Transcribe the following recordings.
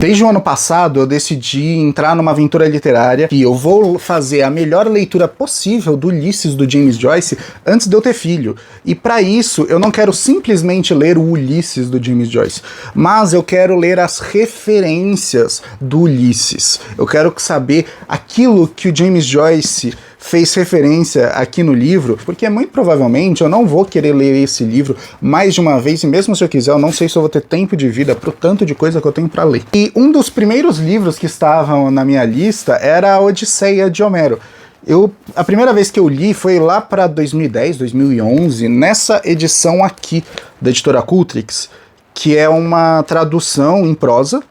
Desde o ano passado eu decidi entrar numa aventura literária e eu vou fazer a melhor leitura possível do Ulisses do James Joyce antes de eu ter filho. E para isso eu não quero simplesmente ler o Ulisses do James Joyce, mas eu quero ler as referências do Ulisses. Eu quero saber aquilo que o James Joyce fez referência aqui no livro, porque muito provavelmente eu não vou querer ler esse livro mais de uma vez, e mesmo se eu quiser, eu não sei se eu vou ter tempo de vida pro tanto de coisa que eu tenho para ler. E um dos primeiros livros que estavam na minha lista era a Odisseia de Homero. A primeira vez que eu li foi lá para 2010, 2011, nessa edição aqui da editora Cultrix, que é uma tradução em prosa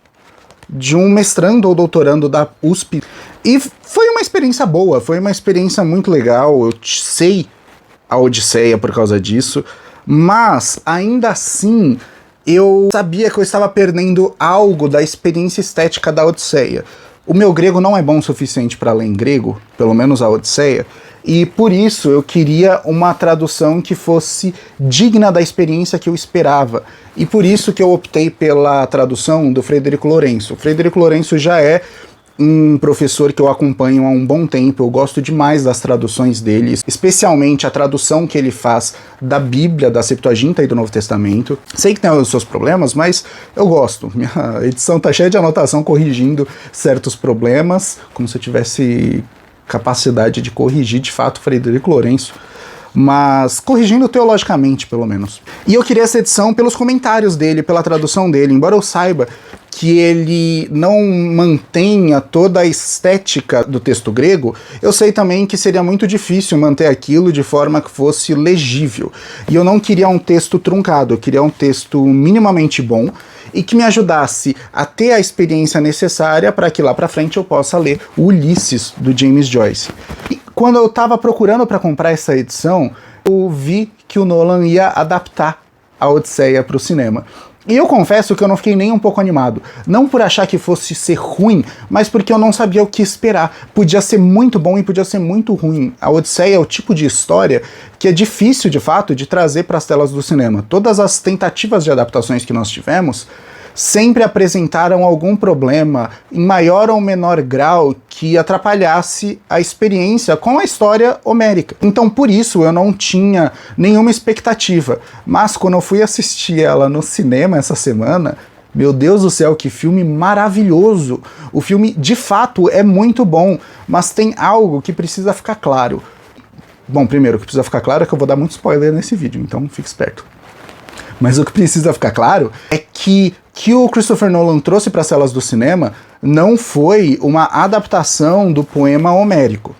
de um mestrando ou doutorando da USP. E foi uma experiência boa, foi uma experiência muito legal, eu sei a Odisseia por causa disso, mas ainda assim eu sabia que eu estava perdendo algo da experiência estética da Odisseia. O meu grego não é bom o suficiente para ler em grego, pelo menos a Odisseia, e por isso eu queria uma tradução que fosse digna da experiência que eu esperava. E por isso que eu optei pela tradução do Frederico Lourenço. O Frederico Lourenço já é um professor que eu acompanho há um bom tempo, eu gosto demais das traduções dele, especialmente a tradução que ele faz da Bíblia, da Septuaginta e do Novo Testamento. Sei que tem os seus problemas, mas eu gosto. Minha edição tá cheia de anotação corrigindo certos problemas, como se eu tivesse capacidade de corrigir de fato Frederico Lourenço, mas corrigindo teologicamente, pelo menos. E eu queria essa edição pelos comentários dele, pela tradução dele, embora eu saiba que ele não mantenha toda a estética do texto grego, eu sei também que seria muito difícil manter aquilo de forma que fosse legível. E eu não queria um texto truncado, eu queria um texto minimamente bom e que me ajudasse a ter a experiência necessária para que lá pra frente eu possa ler o Ulisses do James Joyce. E quando eu estava procurando para comprar essa edição, eu vi que o Nolan ia adaptar a Odisseia para o cinema. E eu confesso que eu não fiquei nem um pouco animado. Não por achar que fosse ser ruim, mas porque eu não sabia o que esperar. Podia ser muito bom e podia ser muito ruim. A Odisseia é o tipo de história que é difícil, de fato, de trazer para as telas do cinema. Todas as tentativas de adaptações que nós tivemos sempre apresentaram algum problema, em maior ou menor grau, que atrapalhasse a experiência com a história homérica. Então, por isso, eu não tinha nenhuma expectativa. Mas quando eu fui assistir ela no cinema essa semana, meu Deus do céu, que filme maravilhoso! O filme, de fato, é muito bom, mas tem algo que precisa ficar claro. Bom, primeiro, o que precisa ficar claro é que eu vou dar muito spoiler nesse vídeo, então fique esperto. Mas o que precisa ficar claro é que o Christopher Nolan trouxe para as telas do cinema não foi uma adaptação do poema homérico.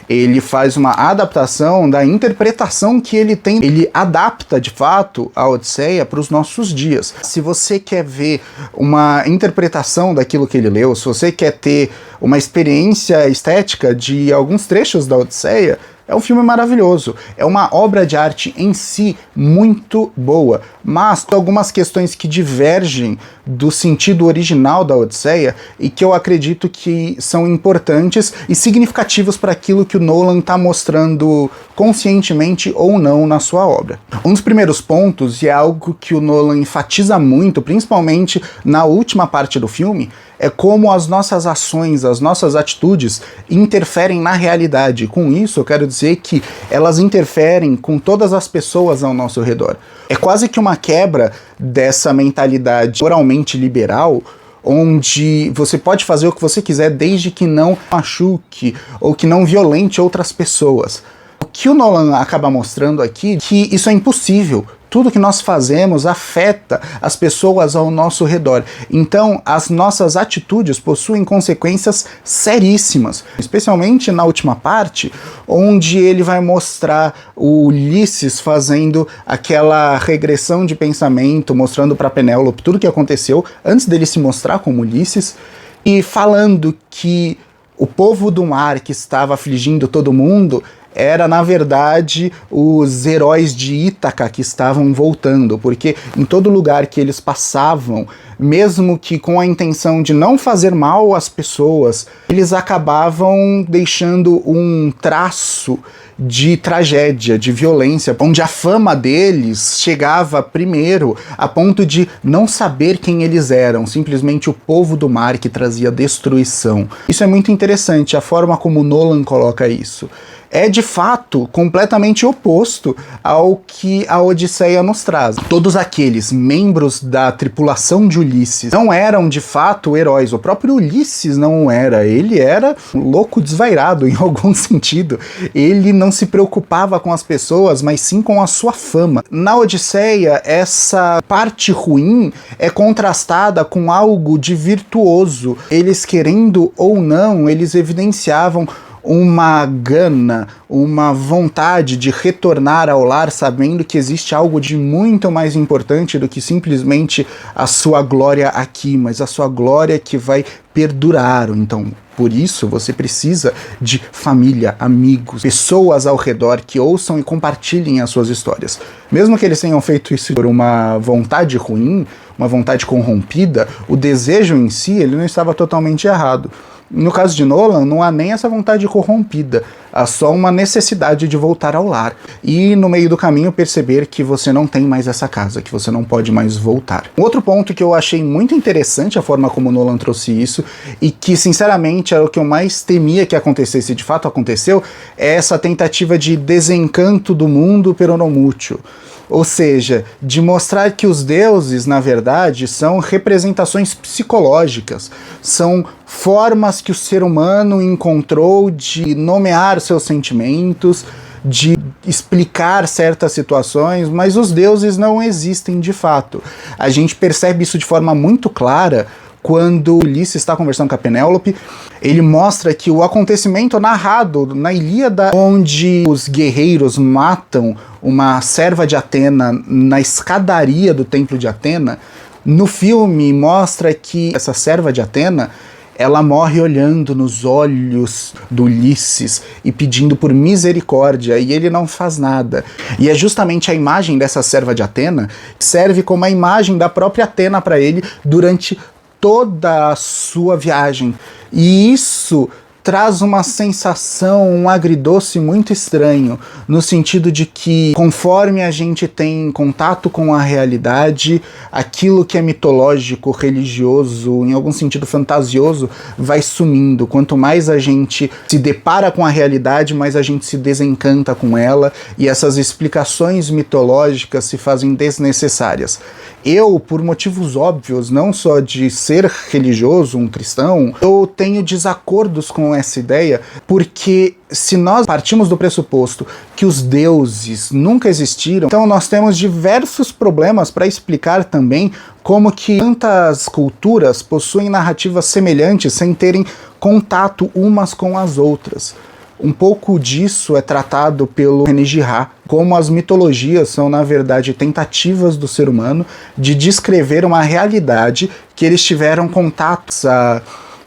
Ele faz uma adaptação da interpretação que ele tem. Ele adapta, de fato, a Odisseia para os nossos dias. Se você quer ver uma interpretação daquilo que ele leu, se você quer ter uma experiência estética de alguns trechos da Odisseia, é um filme maravilhoso, é uma obra de arte em si muito boa, mas algumas questões que divergem do sentido original da Odisseia e que eu acredito que são importantes e significativos para aquilo que o Nolan está mostrando conscientemente ou não na sua obra. Um dos primeiros pontos, e é algo que o Nolan enfatiza muito, principalmente na última parte do filme, é como as nossas ações, as nossas atitudes interferem na realidade. Com isso, eu quero dizer que elas interferem com todas as pessoas ao nosso redor. É quase que uma quebra dessa mentalidade moralmente liberal, onde você pode fazer o que você quiser desde que não machuque ou que não violente outras pessoas. O que o Nolan acaba mostrando aqui é que isso é impossível. Tudo que nós fazemos afeta as pessoas ao nosso redor. Então, as nossas atitudes possuem consequências seríssimas. Especialmente na última parte, onde ele vai mostrar o Ulisses fazendo aquela regressão de pensamento, mostrando para Penélope tudo o que aconteceu antes dele se mostrar como Ulisses, e falando que o povo do mar que estava afligindo todo mundo era, na verdade, os heróis de Ítaca que estavam voltando, porque em todo lugar que eles passavam, mesmo que com a intenção de não fazer mal às pessoas, eles acabavam deixando um traço de tragédia, de violência, onde a fama deles chegava primeiro a ponto de não saber quem eles eram, simplesmente o povo do mar que trazia destruição. Isso é muito interessante, a forma como Nolan coloca isso. É de fato completamente oposto ao que a Odisseia nos traz. Todos aqueles membros da tripulação de Ulisses não eram de fato heróis. O próprio Ulisses não era. Ele era um louco desvairado em algum sentido. Ele não se preocupava com as pessoas, mas sim com a sua fama. Na Odisseia, essa parte ruim é contrastada com algo de virtuoso. Eles, querendo ou não, eles evidenciavam uma gana, uma vontade de retornar ao lar sabendo que existe algo de muito mais importante do que simplesmente a sua glória aqui, mas a sua glória que vai perdurar. Então, por isso, você precisa de família, amigos, pessoas ao redor que ouçam e compartilhem as suas histórias. Mesmo que eles tenham feito isso por uma vontade ruim, uma vontade corrompida, o desejo em si, ele não estava totalmente errado. No caso de Nolan, não há nem essa vontade corrompida, há só uma necessidade de voltar ao lar. E no meio do caminho perceber que você não tem mais essa casa, que você não pode mais voltar. Um outro ponto que eu achei muito interessante a forma como Nolan trouxe isso, e que sinceramente era o que eu mais temia que acontecesse e de fato aconteceu, é essa tentativa de desencanto do mundo peronomútil. Ou seja, de mostrar que os deuses, na verdade, são representações psicológicas, são formas que o ser humano encontrou de nomear seus sentimentos, de explicar certas situações, mas os deuses não existem de fato. A gente percebe isso de forma muito clara quando Ulisses está conversando com a Penélope. Ele mostra que o acontecimento narrado na Ilíada, onde os guerreiros matam uma serva de Atena na escadaria do templo de Atena, no filme mostra que essa serva de Atena, ela morre olhando nos olhos do Ulisses e pedindo por misericórdia, e ele não faz nada. E é justamente a imagem dessa serva de Atena que serve como a imagem da própria Atena para ele durante toda a sua viagem. E isso traz uma sensação, um agridoce muito estranho, no sentido de que, conforme a gente tem contato com a realidade, aquilo que é mitológico, religioso, em algum sentido fantasioso, vai sumindo. Quanto mais a gente se depara com a realidade, mais a gente se desencanta com ela, e essas explicações mitológicas se fazem desnecessárias. Eu, por motivos óbvios, não só de ser religioso, um cristão, eu tenho desacordos com essa ideia, porque se nós partimos do pressuposto que os deuses nunca existiram, então nós temos diversos problemas para explicar também como que tantas culturas possuem narrativas semelhantes sem terem contato umas com as outras. Um pouco disso é tratado pelo René Girard, como as mitologias são, na verdade, tentativas do ser humano de descrever uma realidade que eles tiveram contatos. A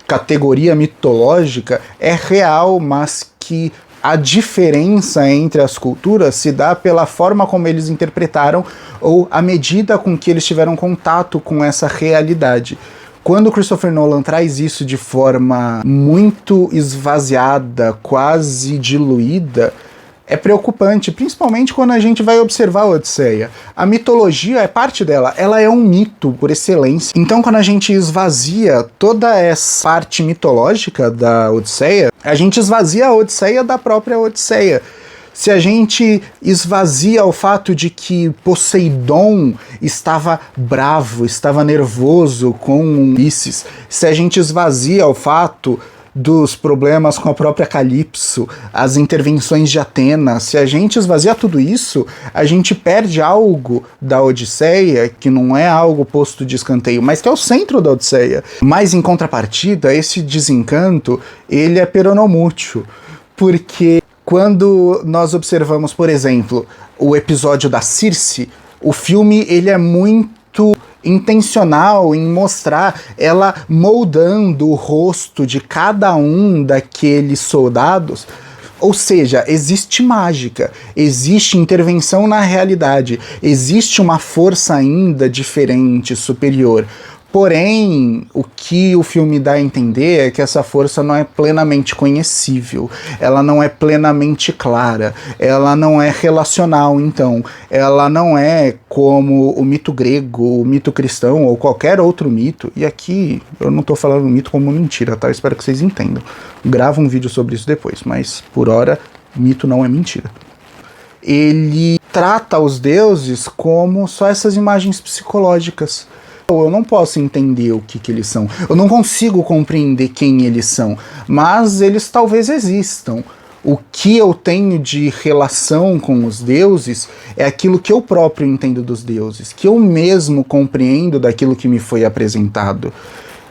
categoria mitológica é real, mas que a diferença entre as culturas se dá pela forma como eles interpretaram ou a medida com que eles tiveram contato com essa realidade. Quando Christopher Nolan traz isso de forma muito esvaziada, quase diluída, é preocupante, principalmente quando a gente vai observar a Odisseia. A mitologia é parte dela, ela é um mito por excelência. Então, quando a gente esvazia toda essa parte mitológica da Odisseia, a gente esvazia a Odisseia da própria Odisseia. Se a gente esvazia o fato de que Poseidon estava bravo, estava nervoso com Ulisses, se a gente esvazia o fato dos problemas com a própria Calypso, as intervenções de Atena, se a gente esvazia tudo isso, a gente perde algo da Odisseia, que não é algo posto de escanteio, mas que é o centro da Odisseia. Mas em contrapartida, esse desencanto, ele é peronomútil, porque quando nós observamos, por exemplo, o episódio da Circe, o filme ele é muito intencional em mostrar ela moldando o rosto de cada um daqueles soldados. Ou seja, existe mágica, existe intervenção na realidade, existe uma força ainda diferente, superior. Porém, o que o filme dá a entender é que essa força não é plenamente conhecível, ela não é plenamente clara, ela não é relacional, então, ela não é como o mito grego, o mito cristão ou qualquer outro mito, e aqui eu não tô falando mito como mentira, tá? Eu espero que vocês entendam. Gravo um vídeo sobre isso depois, mas por hora, mito não é mentira. Ele trata os deuses como só essas imagens psicológicas. Eu não posso entender o que eles são, eu não consigo compreender quem eles são, mas eles talvez existam. O que eu tenho de relação com os deuses é aquilo que eu próprio entendo dos deuses, que eu mesmo compreendo daquilo que me foi apresentado.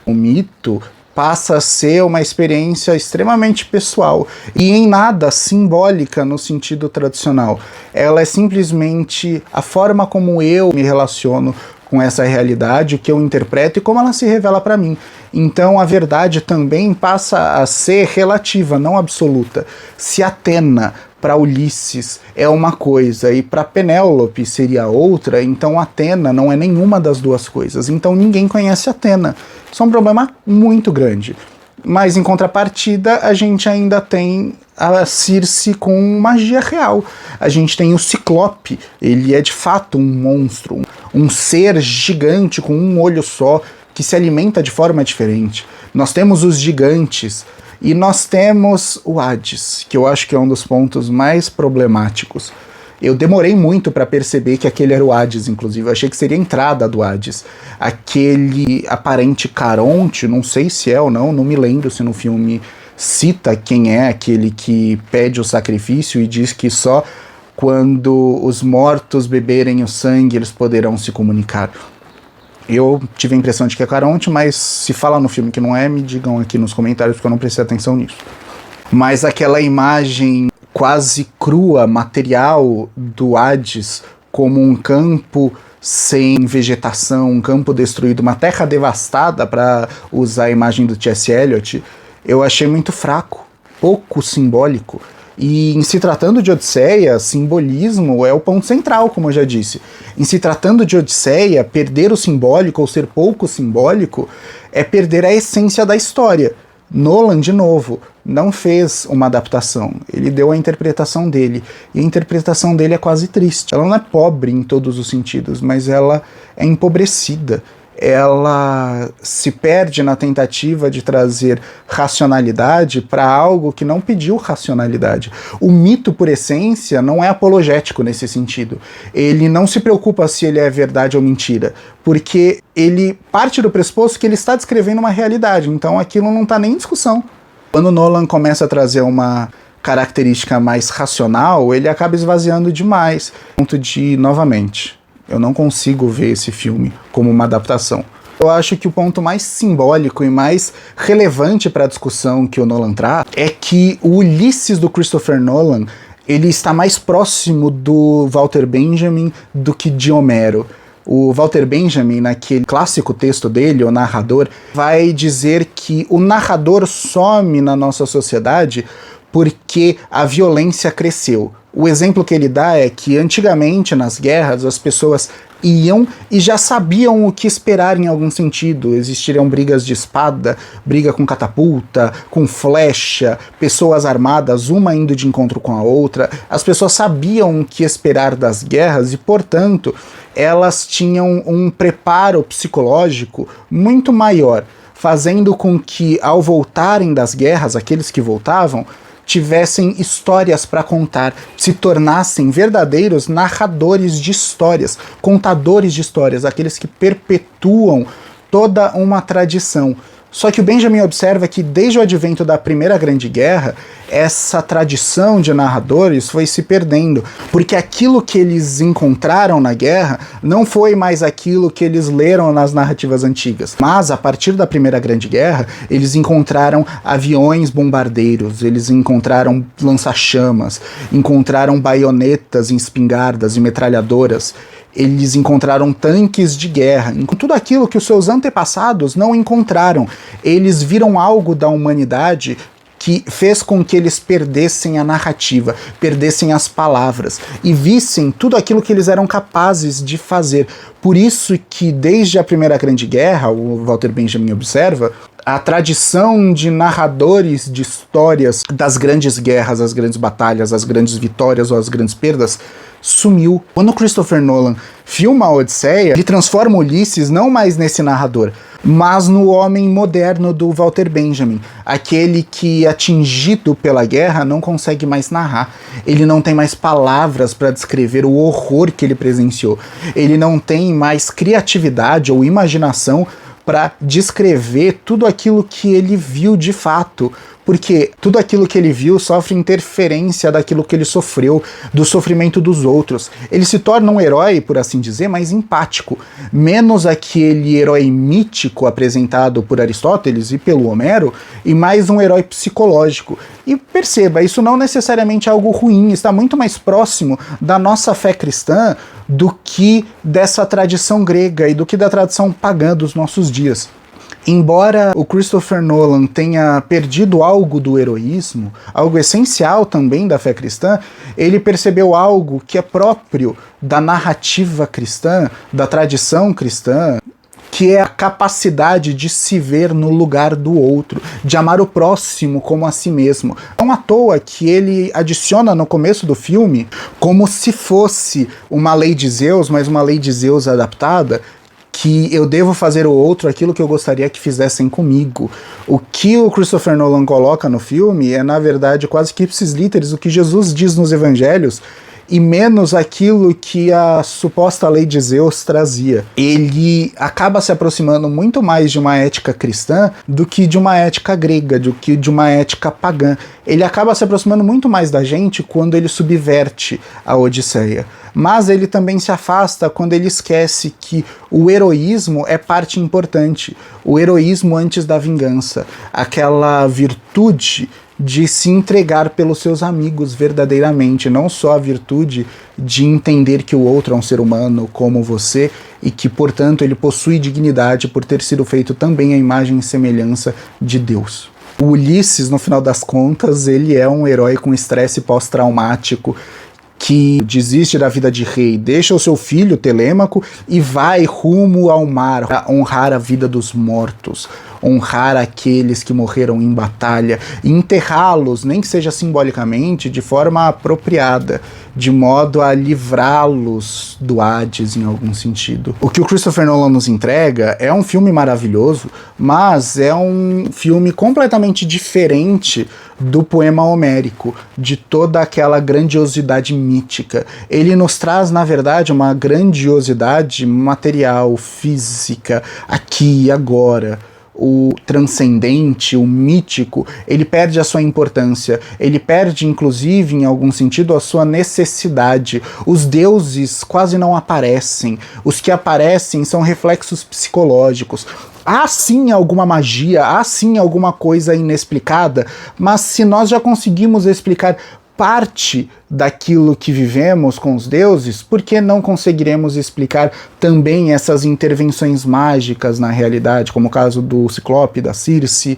O mito passa a ser uma experiência extremamente pessoal e em nada simbólica no sentido tradicional. Ela é simplesmente a forma como eu me relaciono com essa realidade, o que eu interpreto e como ela se revela para mim. Então a verdade também passa a ser relativa, não absoluta. Se Atena para Ulisses é uma coisa e para Penélope seria outra, então Atena não é nenhuma das duas coisas. Então ninguém conhece Atena. Isso é um problema muito grande. Mas em contrapartida, a gente ainda tem a Circe com magia real. A gente tem o Ciclope, ele é de fato um monstro, um ser gigante com um olho só, que se alimenta de forma diferente. Nós temos os gigantes, e nós temos o Hades, que eu acho que é um dos pontos mais problemáticos. Eu demorei muito para perceber que aquele era o Hades, inclusive. Eu achei que seria a entrada do Hades. Aquele aparente Caronte, não sei se é ou não me lembro se no filme cita quem é aquele que pede o sacrifício e diz que só quando os mortos beberem o sangue eles poderão se comunicar. Eu tive a impressão de que é Caronte, mas se fala no filme que não é, me digam aqui nos comentários, porque eu não prestei atenção nisso. Mas aquela imagem quase crua, material do Hades, como um campo sem vegetação, um campo destruído, uma terra devastada, para usar a imagem do T.S. Eliot, eu achei muito fraco, pouco simbólico. E em se tratando de Odisseia, simbolismo é o ponto central, como eu já disse. Em se tratando de Odisseia, perder o simbólico ou ser pouco simbólico é perder a essência da história. Nolan, de novo, não fez uma adaptação, ele deu a interpretação dele, e a interpretação dele é quase triste. Ela não é pobre em todos os sentidos, mas ela é empobrecida. Ela se perde na tentativa de trazer racionalidade para algo que não pediu racionalidade. O mito, por essência, não é apologético nesse sentido. Ele não se preocupa se ele é verdade ou mentira, porque ele parte do pressuposto que ele está descrevendo uma realidade, então aquilo não está nem em discussão. Quando Nolan começa a trazer uma característica mais racional, ele acaba esvaziando demais. Ponto de, novamente, eu não consigo ver esse filme como uma adaptação. Eu acho que o ponto mais simbólico e mais relevante para a discussão que o Nolan traz é que o Ulisses do Christopher Nolan, ele está mais próximo do Walter Benjamin do que de Homero. O Walter Benjamin, naquele clássico texto dele, O Narrador, vai dizer que o narrador some na nossa sociedade porque a violência cresceu. O exemplo que ele dá é que antigamente nas guerras as pessoas iam e já sabiam o que esperar em algum sentido. Existiriam brigas de espada, briga com catapulta, com flecha, pessoas armadas, uma indo de encontro com a outra. As pessoas sabiam o que esperar das guerras e, portanto, elas tinham um preparo psicológico muito maior, fazendo com que, ao voltarem das guerras, aqueles que voltavam, tivessem histórias para contar, se tornassem verdadeiros narradores de histórias, contadores de histórias, aqueles que perpetuam toda uma tradição. Só que o Benjamin observa que desde o advento da Primeira Grande Guerra, essa tradição de narradores foi se perdendo, porque aquilo que eles encontraram na guerra não foi mais aquilo que eles leram nas narrativas antigas. Mas, a partir da Primeira Grande Guerra, eles encontraram aviões bombardeiros, eles encontraram lança-chamas, encontraram baionetas, espingardas e metralhadoras. Eles encontraram tanques de guerra, tudo aquilo que os seus antepassados não encontraram. Eles viram algo da humanidade que fez com que eles perdessem a narrativa, perdessem as palavras e vissem tudo aquilo que eles eram capazes de fazer. Por isso que desde a Primeira Grande Guerra, o Walter Benjamin observa, a tradição de narradores de histórias das grandes guerras, as grandes batalhas, as grandes vitórias ou as grandes perdas sumiu. Quando Christopher Nolan filma a Odisseia, ele transforma Ulisses não mais nesse narrador, mas no homem moderno do Walter Benjamin, aquele que, atingido pela guerra, não consegue mais narrar. Ele não tem mais palavras para descrever o horror que ele presenciou. Ele não tem mais criatividade ou imaginação para descrever tudo aquilo que ele viu de fato, porque tudo aquilo que ele viu sofre interferência daquilo que ele sofreu, do sofrimento dos outros. Ele se torna um herói, por assim dizer, mais empático, menos aquele herói mítico apresentado por Aristóteles e pelo Homero, e mais um herói psicológico. E perceba, isso não necessariamente é algo ruim, está muito mais próximo da nossa fé cristã do que dessa tradição grega e do que da tradição pagã dos nossos dias. Embora o Christopher Nolan tenha perdido algo do heroísmo, algo essencial também da fé cristã, ele percebeu algo que é próprio da narrativa cristã, da tradição cristã, que é a capacidade de se ver no lugar do outro, de amar o próximo como a si mesmo. Não à toa que ele adiciona no começo do filme, como se fosse uma lei de Zeus, mas uma lei de Zeus adaptada, que eu devo fazer ao outro aquilo que eu gostaria que fizessem comigo. O que o Christopher Nolan coloca no filme é, na verdade, quase que ipsis literis o que Jesus diz nos evangelhos, e menos aquilo que a suposta lei de Zeus trazia. Ele acaba se aproximando muito mais de uma ética cristã do que de uma ética grega, do que de uma ética pagã. Ele acaba se aproximando muito mais da gente quando ele subverte a Odisseia. Mas ele também se afasta quando ele esquece que o heroísmo é parte importante. O heroísmo antes da vingança. Aquela virtude de se entregar pelos seus amigos verdadeiramente, não só a virtude de entender que o outro é um ser humano como você e que, portanto, ele possui dignidade por ter sido feito também à imagem e semelhança de Deus. O Ulisses, no final das contas, ele é um herói com estresse pós-traumático que desiste da vida de rei, deixa o seu filho Telêmaco e vai rumo ao mar para honrar a vida dos mortos, honrar aqueles que morreram em batalha e enterrá-los, nem que seja simbolicamente, de forma apropriada, de modo a livrá-los do Hades em algum sentido. O que o Christopher Nolan nos entrega é um filme maravilhoso, mas é um filme completamente diferente do poema homérico, de toda aquela grandiosidade mítica. Ele nos traz, na verdade, uma grandiosidade material, física, aqui e agora. O transcendente, o mítico, ele perde a sua importância, ele perde, inclusive, em algum sentido, a sua necessidade. Os deuses quase não aparecem, os que aparecem são reflexos psicológicos. Há sim alguma magia, há sim alguma coisa inexplicada, mas se nós já conseguimos explicar parte daquilo que vivemos com os deuses, por que não conseguiremos explicar também essas intervenções mágicas na realidade, como o caso do Ciclope, da Circe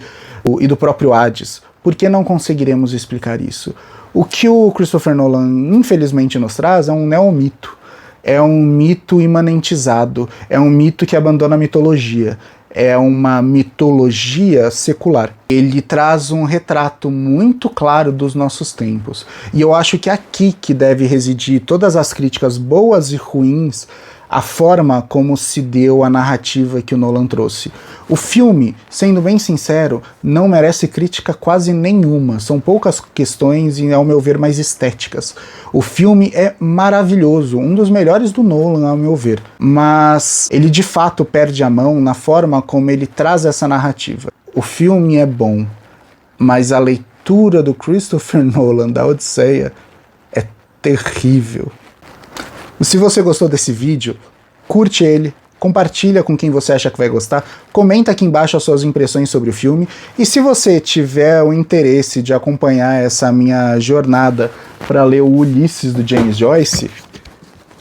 e do próprio Hades? Por que não conseguiremos explicar isso? O que o Christopher Nolan, infelizmente, nos traz é um neomito. É um mito imanentizado, é um mito que abandona a mitologia. É uma mitologia secular. Ele traz um retrato muito claro dos nossos tempos. E eu acho que é aqui que deve residir todas as críticas boas e ruins à forma como se deu a narrativa que o Nolan trouxe. O filme, sendo bem sincero, não merece crítica quase nenhuma. São poucas questões e, ao meu ver, mais estéticas. O filme é maravilhoso, um dos melhores do Nolan, ao meu ver. Mas ele, de fato, perde a mão na forma como ele traz essa narrativa. O filme é bom, mas a leitura do Christopher Nolan da Odisseia é terrível. Se você gostou desse vídeo, curte ele, compartilha com quem você acha que vai gostar, comenta aqui embaixo as suas impressões sobre o filme, e se você tiver o interesse de acompanhar essa minha jornada para ler o Ulisses do James Joyce,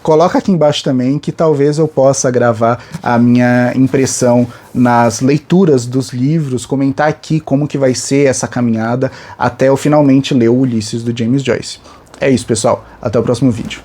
coloca aqui embaixo também, que talvez eu possa gravar a minha impressão nas leituras dos livros, comentar aqui como que vai ser essa caminhada até eu finalmente ler o Ulisses do James Joyce. É isso, pessoal. Até o próximo vídeo.